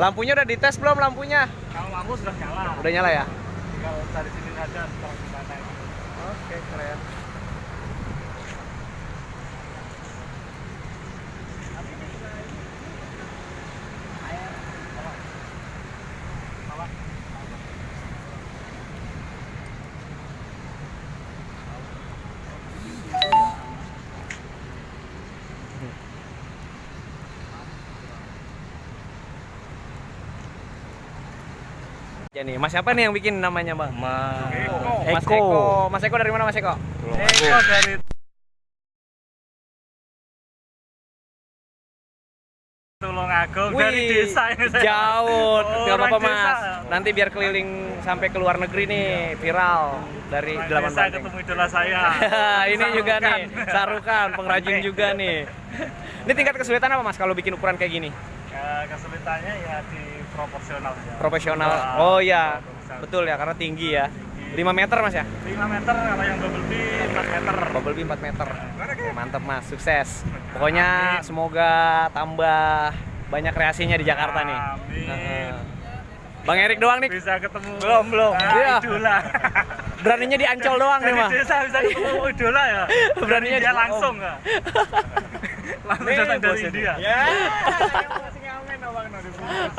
Lampunya udah dites belum lampunya? Kalau lampu sudah nyala. Udah nyala ya? Tinggal dari sini saja setelah di sana itu. Oke, keren. Ya nih, Mas siapa nih yang bikin namanya, Bang? Mas Eko. Mas Eko dari mana, Mas Eko? Eko dari Tulungagung, dari desa ini saya. Jauh, nggak Orang apa-apa desa. Mas. Nanti biar keliling sampai ke luar negeri nih, viral dari Orang Delapan desa Banteng. ketemu idola saya. Ini juga nih, Sarukan, pengrajin juga nih. Ini tingkat kesulitan apa Mas kalau bikin ukuran kayak gini? Kesulitannya ya di proporsional ya. Profesional. Wah, Oh iya, bagusan. betul ya karena tinggi ya. 5 meter Mas ya? 5 meter, kalau yang double B 4 meter. Bubble Bee 4 meter. Oke, mantap Mas, sukses. Pokoknya semoga tambah banyak kreasinya di Jakarta nih. Amin. Heeh. Bang Erik doang nih. Bisa ketemu. Belum. Iya. Idola. Beraninya di Ancol doang nih, Dari Mas. desa bisa ketemu idola ya. Beraninya dia di- langsung ya. Langsung Nih, datang dari bos ini. India. Ya, yang masih ngamen abang no di bungkus.